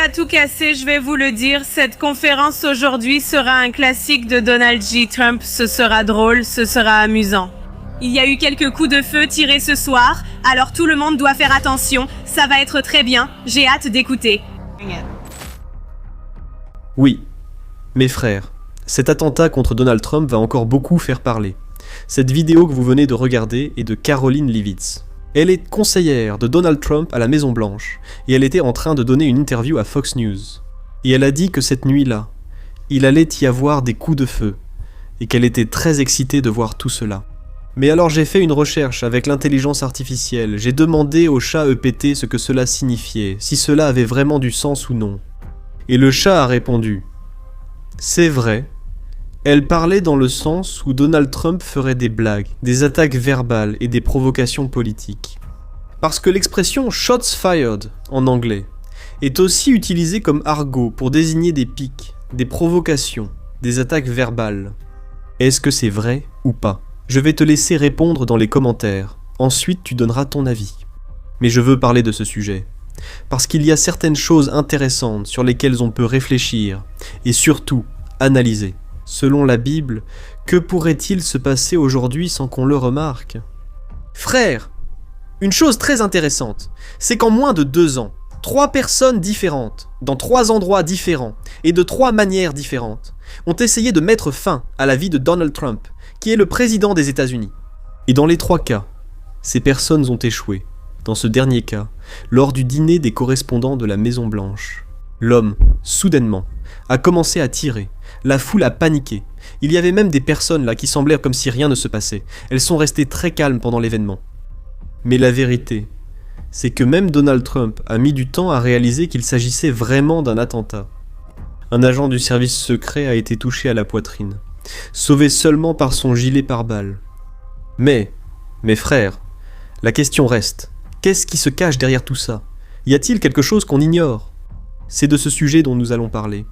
à tout casser, je vais vous le dire, cette conférence aujourd'hui sera un classique de Donald J. Trump. Ce sera drôle, ce sera amusant. Il y a eu quelques coups de feu tirés ce soir, alors tout le monde doit faire attention. Ça va être très bien, j'ai hâte d'écouter. Oui, mes frères, cet attentat contre Donald Trump va encore beaucoup faire parler. Cette vidéo que vous venez de regarder est de Karoline Leavitt. Elle est conseillère de Donald Trump à la Maison Blanche, et elle était en train de donner une interview à Fox News. Et elle a dit que cette nuit-là, il allait y avoir des coups de feu, et qu'elle était très excitée de voir tout cela. Mais alors j'ai fait une recherche avec l'intelligence artificielle, j'ai demandé au chat EPT ce que cela signifiait, si cela avait vraiment du sens ou non. Et le chat a répondu « C'est vrai ». Elle parlait dans le sens où Donald Trump ferait des blagues, des attaques verbales et des provocations politiques. Parce que l'expression « shots fired » en anglais est aussi utilisée comme argot pour désigner des piques, des provocations, des attaques verbales. Est-ce que c'est vrai ou pas ? Je vais te laisser répondre dans les commentaires, ensuite tu donneras ton avis. Mais je veux parler de ce sujet, parce qu'il y a certaines choses intéressantes sur lesquelles on peut réfléchir, et surtout analyser. Selon la Bible, que pourrait-il se passer aujourd'hui sans qu'on le remarque ? Frère, une chose très intéressante, c'est qu'en moins de 2 ans, 3 personnes différentes, dans 3 endroits différents et de 3 manières différentes, ont essayé de mettre fin à la vie de Donald Trump, qui est le président des États-Unis. Et dans les 3 cas, ces personnes ont échoué. Dans ce dernier cas, lors du dîner des correspondants de la Maison Blanche, l'homme, soudainement, a commencé à tirer. La foule a paniqué. Il y avait même des personnes là qui semblaient comme si rien ne se passait. Elles sont restées très calmes pendant l'événement. Mais la vérité, c'est que même Donald Trump a mis du temps à réaliser qu'il s'agissait vraiment d'un attentat. Un agent du service secret a été touché à la poitrine, sauvé seulement par son gilet pare-balles. Mais, mes frères, la question reste, qu'est-ce qui se cache derrière tout ça ? Y a-t-il quelque chose qu'on ignore ? C'est de ce sujet dont nous allons parler.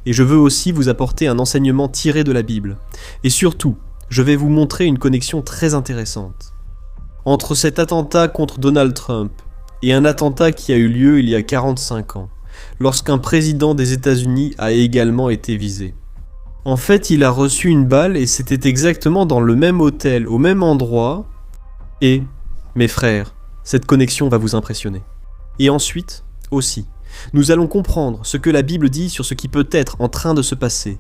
Et je veux aussi vous apporter un enseignement tiré de la Bible. Et surtout, je vais vous montrer une connexion très intéressante. Entre cet attentat contre Donald Trump et un attentat qui a eu lieu il y a 45 ans, lorsqu'un président des États-Unis a également été visé. En fait, il a reçu une balle et c'était exactement dans le même hôtel, au même endroit. Et, mes frères, cette connexion va vous impressionner. Et ensuite, aussi, nous allons comprendre ce que la Bible dit sur ce qui peut être en train de se passer,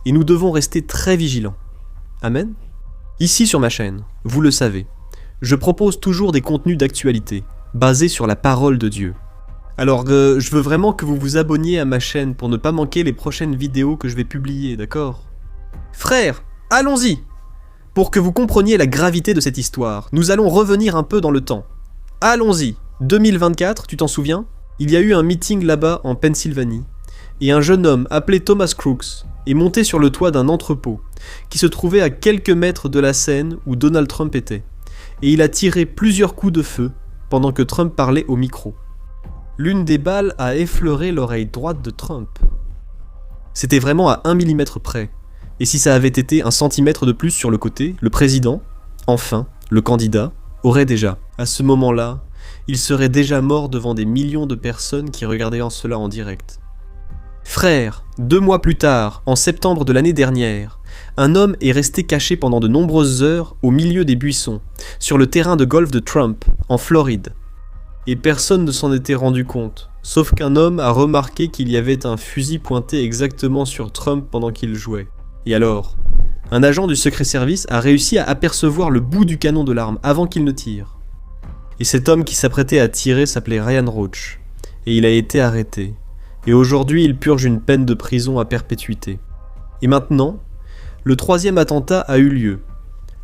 et nous devons rester très vigilants. Amen ? Ici sur ma chaîne, vous le savez, je propose toujours des contenus d'actualité, basés sur la parole de Dieu. Alors je veux vraiment que vous vous abonniez à ma chaîne pour ne pas manquer les prochaines vidéos que je vais publier, d'accord ? Frères, allons-y ! Pour que vous compreniez la gravité de cette histoire, nous allons revenir un peu dans le temps. Allons-y, 2024, tu t'en souviens ? Il y a eu un meeting là-bas en Pennsylvanie, et un jeune homme appelé Thomas Crooks est monté sur le toit d'un entrepôt qui se trouvait à quelques mètres de la scène où Donald Trump était, et il a tiré plusieurs coups de feu pendant que Trump parlait au micro. L'une des balles a effleuré l'oreille droite de Trump. C'était vraiment à 1 mm près, et si ça avait été 1 centimètre de plus sur le côté, le président, enfin, le candidat, aurait déjà, à ce moment-là, il serait déjà mort devant des millions de personnes qui regardaient cela en direct. Frère, 2 mois plus tard, en septembre de l'année dernière, un homme est resté caché pendant de nombreuses heures au milieu des buissons, sur le terrain de golf de Trump, en Floride. Et personne ne s'en était rendu compte, sauf qu'un homme a remarqué qu'il y avait un fusil pointé exactement sur Trump pendant qu'il jouait. Et alors, un agent du Secret Service a réussi à apercevoir le bout du canon de l'arme avant qu'il ne tire. Et cet homme qui s'apprêtait à tirer s'appelait Ryan Roach, et il a été arrêté. Et aujourd'hui, il purge une peine de prison à perpétuité. Et maintenant, le 3e attentat a eu lieu.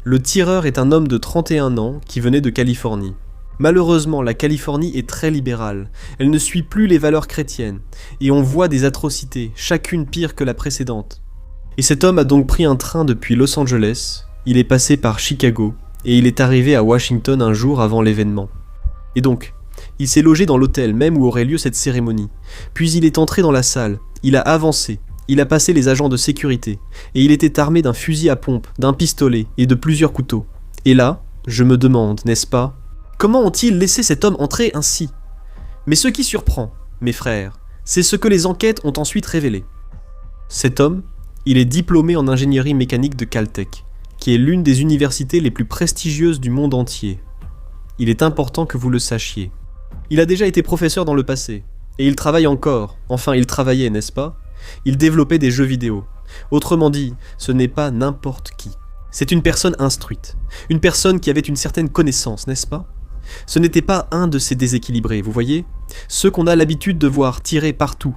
Le tireur est un homme de 31 ans qui venait de Californie. Malheureusement, la Californie est très libérale. Elle ne suit plus les valeurs chrétiennes, et on voit des atrocités, chacune pire que la précédente. Et cet homme a donc pris un train depuis Los Angeles, il est passé par Chicago, et il est arrivé à Washington un jour avant l'événement. Et donc, il s'est logé dans l'hôtel même où aurait lieu cette cérémonie. Puis il est entré dans la salle, il a avancé, il a passé les agents de sécurité, et il était armé d'un fusil à pompe, d'un pistolet et de plusieurs couteaux. Et là, je me demande, n'est-ce pas, comment ont-ils laissé cet homme entrer ainsi ? Mais ce qui surprend, mes frères, C'est ce que les enquêtes ont ensuite révélé. Cet homme, il est diplômé en ingénierie mécanique de Caltech, qui est l'une des universités les plus prestigieuses du monde entier. Il est important que vous le sachiez. Il a déjà été professeur dans le passé, et il travaille encore, enfin il travaillait, n'est-ce pas? Il développait des jeux vidéo. Autrement dit, ce n'est pas n'importe qui. C'est une personne instruite, une personne qui avait une certaine connaissance, n'est-ce pas? Ce n'était pas un de ces déséquilibrés, vous voyez? Ceux qu'on a l'habitude de voir tirer partout.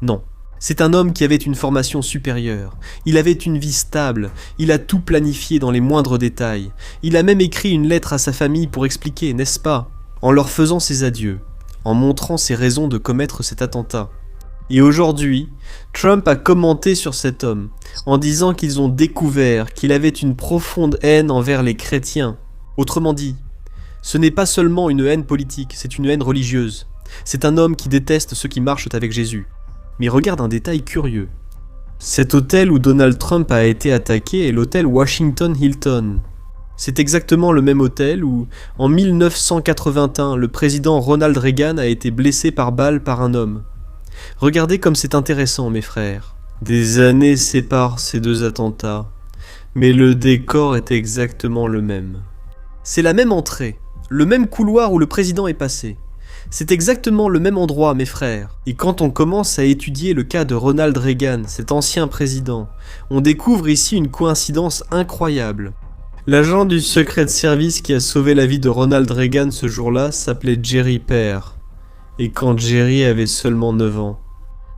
Non. C'est un homme qui avait une formation supérieure, il avait une vie stable, il a tout planifié dans les moindres détails, il a même écrit une lettre à sa famille pour expliquer, n'est-ce pas? En leur faisant ses adieux, en montrant ses raisons de commettre cet attentat. Et aujourd'hui, Trump a commenté sur cet homme, en disant qu'ils ont découvert qu'il avait une profonde haine envers les chrétiens. Autrement dit, ce n'est pas seulement une haine politique, c'est une haine religieuse. C'est un homme qui déteste ceux qui marchent avec Jésus. Mais regarde un détail curieux. Cet hôtel où Donald Trump a été attaqué est l'hôtel Washington Hilton. C'est exactement le même hôtel où, en 1981, le président Ronald Reagan a été blessé par balle par un homme. Regardez comme c'est intéressant, mes frères. Des années séparent ces deux attentats, mais le décor est exactement le même. C'est la même entrée, le même couloir où le président est passé. C'est exactement le même endroit, mes frères. Et quand on commence à étudier le cas de Ronald Reagan, cet ancien président, on découvre ici une coïncidence incroyable. L'agent du Secret Service qui a sauvé la vie de Ronald Reagan ce jour-là s'appelait Jerry Père. Et quand Jerry avait seulement 9 ans.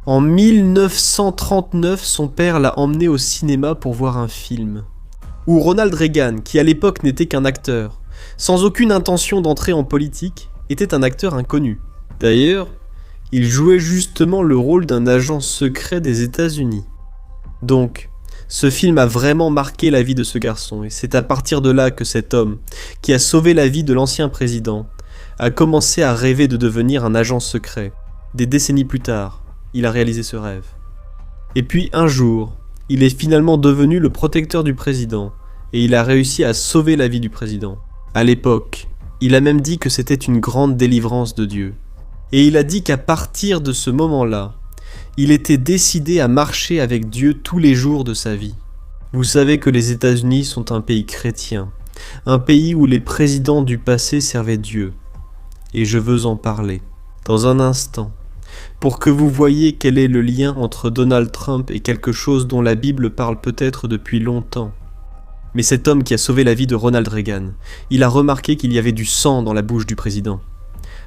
En 1939, son père l'a emmené au cinéma pour voir un film. Où Ronald Reagan, qui à l'époque n'était qu'un acteur, sans aucune intention d'entrer en politique, était un acteur inconnu. D'ailleurs, il jouait justement le rôle d'un agent secret des États-Unis. Donc, ce film a vraiment marqué la vie de ce garçon, et c'est à partir de là que cet homme, qui a sauvé la vie de l'ancien président, a commencé à rêver de devenir un agent secret. Des décennies plus tard, il a réalisé ce rêve. Et puis un jour, il est finalement devenu le protecteur du président, et il a réussi à sauver la vie du président. À l'époque, il a même dit que c'était une grande délivrance de Dieu. Et il a dit qu'à partir de ce moment-là, il était décidé à marcher avec Dieu tous les jours de sa vie. Vous savez que les États-Unis sont un pays chrétien, un pays où les présidents du passé servaient Dieu. Et je veux en parler, dans un instant, pour que vous voyiez quel est le lien entre Donald Trump et quelque chose dont la Bible parle peut-être depuis longtemps. Mais cet homme qui a sauvé la vie de Ronald Reagan, il a remarqué qu'il y avait du sang dans la bouche du président.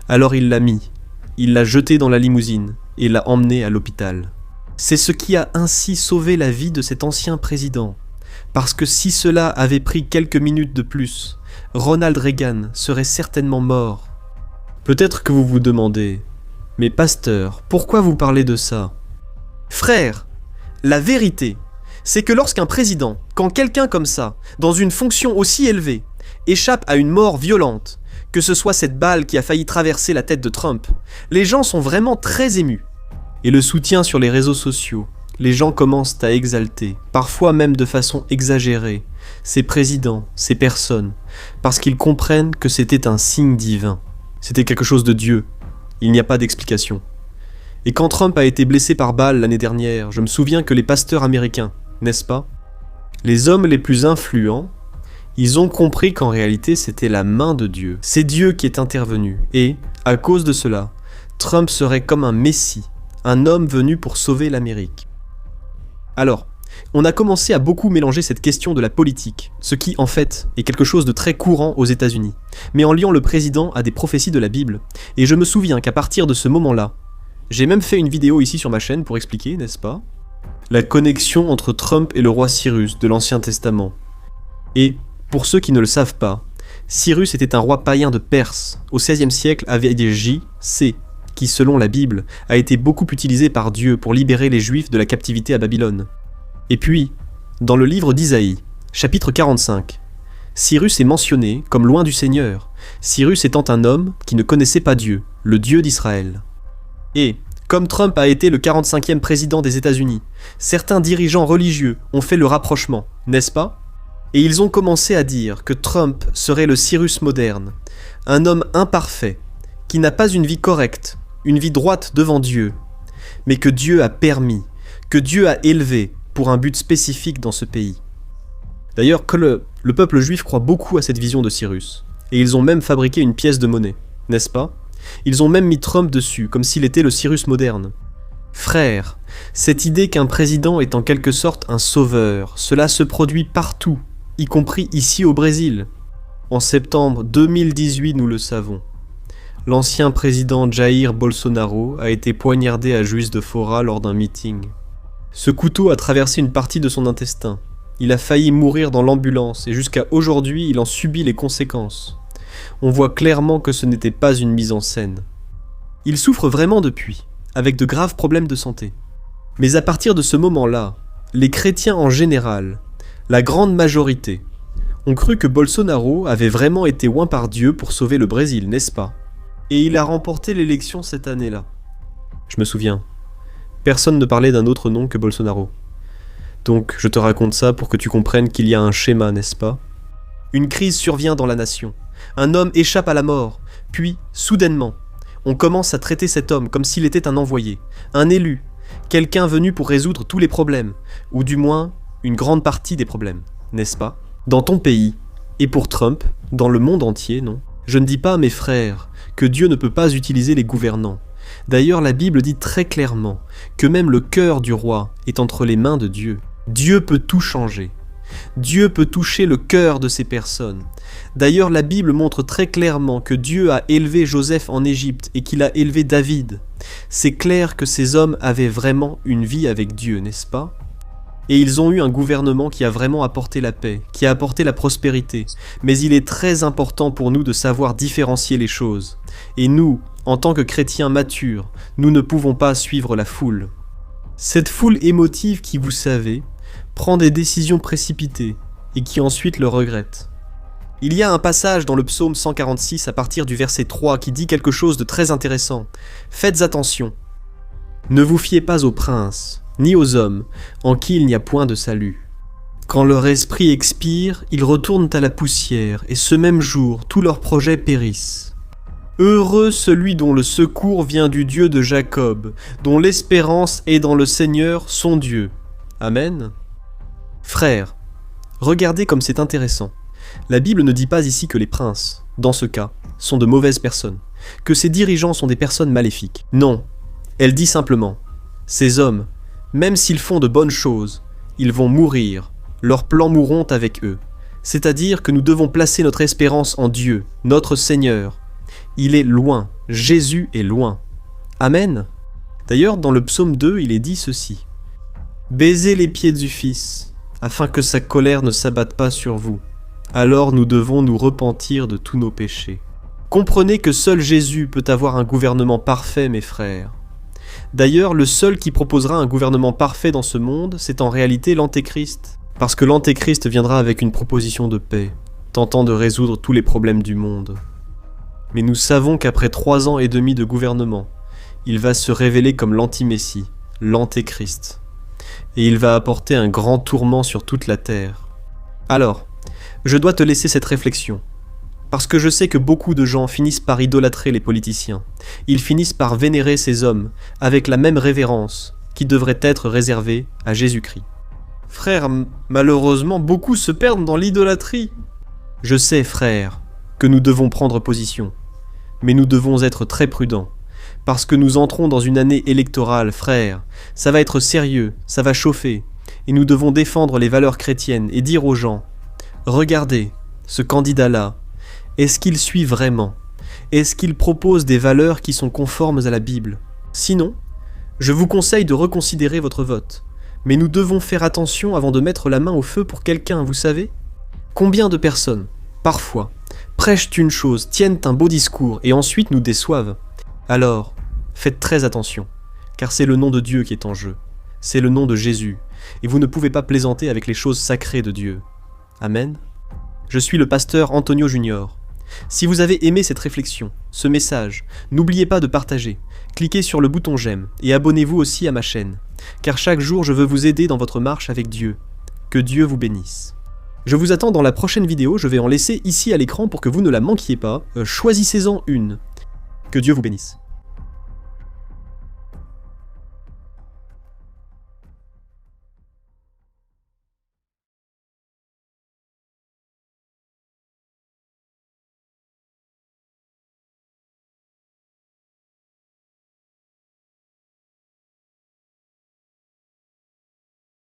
Alors il l'a mis, il l'a jeté dans la limousine et l'a emmené à l'hôpital. C'est ce qui a ainsi sauvé la vie de cet ancien président. Parce que si cela avait pris quelques minutes de plus, Ronald Reagan serait certainement mort. Peut-être que vous vous demandez, mais pasteur, pourquoi vous parlez de ça? Frère, la vérité, c'est que lorsqu'un président, quand quelqu'un comme ça, dans une fonction aussi élevée, échappe à une mort violente, que ce soit cette balle qui a failli traverser la tête de Trump, les gens sont vraiment très émus. Et le soutien sur les réseaux sociaux, les gens commencent à exalter, parfois même de façon exagérée, ces présidents, ces personnes, parce qu'ils comprennent que c'était un signe divin. C'était quelque chose de Dieu. Il n'y a pas d'explication. Et quand Trump a été blessé par balle l'année dernière, je me souviens que les pasteurs américains, n'est-ce pas? Les hommes les plus influents, ils ont compris qu'en réalité c'était la main de Dieu. C'est Dieu qui est intervenu. Et, à cause de cela, Trump serait comme un messie, un homme venu pour sauver l'Amérique. Alors, on a commencé à beaucoup mélanger cette question de la politique, ce qui, en fait, est quelque chose de très courant aux États-Unis, mais en liant le président à des prophéties de la Bible. Et je me souviens qu'à partir de ce moment-là, j'ai même fait une vidéo ici sur ma chaîne pour expliquer, n'est-ce pas, la connexion entre Trump et le roi Cyrus de l'Ancien Testament. Et, pour ceux qui ne le savent pas, Cyrus était un roi païen de Perse, au XVIe siècle avec des J.C., qui, selon la Bible, a été beaucoup utilisé par Dieu pour libérer les Juifs de la captivité à Babylone. Et puis, dans le livre d'Isaïe, chapitre 45, Cyrus est mentionné comme loin du Seigneur, Cyrus étant un homme qui ne connaissait pas Dieu, le Dieu d'Israël. Et, comme Trump a été le 45e président des États-Unis, certains dirigeants religieux ont fait le rapprochement, n'est-ce pas? Et ils ont commencé à dire que Trump serait le Cyrus moderne, un homme imparfait, qui n'a pas une vie correcte, une vie droite devant Dieu, mais que Dieu a permis, que Dieu a élevé pour un but spécifique dans ce pays. D'ailleurs, que le peuple juif croit beaucoup à cette vision de Cyrus, et ils ont même fabriqué une pièce de monnaie, n'est-ce pas? Ils ont même mis Trump dessus, comme s'il était le Cyrus moderne. Frère, cette idée qu'un président est en quelque sorte un sauveur, cela se produit partout, y compris ici au Brésil. En septembre 2018, nous le savons. L'ancien président Jair Bolsonaro a été poignardé à Juiz de Fora lors d'un meeting. Ce couteau a traversé une partie de son intestin. Il a failli mourir dans l'ambulance et jusqu'à aujourd'hui, il en subit les conséquences. On voit clairement que ce n'était pas une mise en scène. Il souffre vraiment depuis, avec de graves problèmes de santé. Mais à partir de ce moment-là, les chrétiens en général, la grande majorité, ont cru que Bolsonaro avait vraiment été oint par Dieu pour sauver le Brésil, n'est-ce pas? Et il a remporté l'élection cette année-là. Je me souviens. Personne ne parlait d'un autre nom que Bolsonaro. Donc je te raconte ça pour que tu comprennes qu'il y a un schéma, n'est-ce pas? Une crise survient dans la nation. Un homme échappe à la mort. Puis, soudainement, on commence à traiter cet homme comme s'il était un envoyé, un élu, quelqu'un venu pour résoudre tous les problèmes, ou du moins une grande partie des problèmes, n'est-ce pas? Dans ton pays, et pour Trump, dans le monde entier, non? Je ne dis pas, mes frères, que Dieu ne peut pas utiliser les gouvernants. D'ailleurs, la Bible dit très clairement que même le cœur du roi est entre les mains de Dieu. Dieu peut tout changer. Dieu peut toucher le cœur de ces personnes. D'ailleurs, la Bible montre très clairement que Dieu a élevé Joseph en Égypte et qu'il a élevé David. C'est clair que ces hommes avaient vraiment une vie avec Dieu, n'est-ce pas? Et ils ont eu un gouvernement qui a vraiment apporté la paix, qui a apporté la prospérité. Mais il est très important pour nous de savoir différencier les choses. Et nous, en tant que chrétiens matures, nous ne pouvons pas suivre la foule. Cette foule émotive qui, vous savez, prend des décisions précipitées et qui ensuite le regrette. Il y a un passage dans le psaume 146 à partir du verset 3 qui dit quelque chose de très intéressant. Faites attention. Ne vous fiez pas aux princes, ni aux hommes, en qui il n'y a point de salut. Quand leur esprit expire, ils retournent à la poussière, et ce même jour, tous leurs projets périssent. Heureux celui dont le secours vient du Dieu de Jacob, dont l'espérance est dans le Seigneur, son Dieu. Amen. Frères, regardez comme c'est intéressant. La Bible ne dit pas ici que les princes, dans ce cas, sont de mauvaises personnes, que ces dirigeants sont des personnes maléfiques. Non, elle dit simplement, ces hommes, même s'ils font de bonnes choses, ils vont mourir, leurs plans mourront avec eux. C'est-à-dire que nous devons placer notre espérance en Dieu, notre Seigneur. Il est loin, Jésus est loin. Amen. D'ailleurs, dans le psaume 2, il est dit ceci. « Baisez les pieds du Fils, afin que sa colère ne s'abatte pas sur vous. Alors nous devons nous repentir de tous nos péchés. » Comprenez que seul Jésus peut avoir un gouvernement parfait, mes frères. D'ailleurs, le seul qui proposera un gouvernement parfait dans ce monde, c'est en réalité l'Antéchrist. Parce que l'Antéchrist viendra avec une proposition de paix, tentant de résoudre tous les problèmes du monde. Mais nous savons qu'après 3 ans et demi de gouvernement, il va se révéler comme l'anti-messie, l'Antéchrist. Et il va apporter un grand tourment sur toute la terre. Alors, je dois te laisser cette réflexion. Parce que je sais que beaucoup de gens finissent par idolâtrer les politiciens. Ils finissent par vénérer ces hommes avec la même révérence qui devrait être réservée à Jésus-Christ. Frère, malheureusement, beaucoup se perdent dans l'idolâtrie. Je sais, frère, que nous devons prendre position. Mais nous devons être très prudents. Parce que nous entrons dans une année électorale, frère. Ça va être sérieux, ça va chauffer. Et nous devons défendre les valeurs chrétiennes et dire aux gens, regardez, ce candidat-là, est-ce qu'il suit vraiment? Est-ce qu'il propose des valeurs qui sont conformes à la Bible? Sinon, je vous conseille de reconsidérer votre vote. Mais nous devons faire attention avant de mettre la main au feu pour quelqu'un, vous savez? Combien de personnes, parfois, prêchent une chose, tiennent un beau discours et ensuite nous déçoivent? Alors, faites très attention, car c'est le nom de Dieu qui est en jeu. C'est le nom de Jésus, et vous ne pouvez pas plaisanter avec les choses sacrées de Dieu. Amen. Je suis le pasteur Antonio Junior. Si vous avez aimé cette réflexion, ce message, n'oubliez pas de partager. Cliquez sur le bouton j'aime et abonnez-vous aussi à ma chaîne, car chaque jour je veux vous aider dans votre marche avec Dieu. Que Dieu vous bénisse. Je vous attends dans la prochaine vidéo, je vais en laisser ici à l'écran pour que vous ne la manquiez pas. Choisissez-en une. Que Dieu vous bénisse.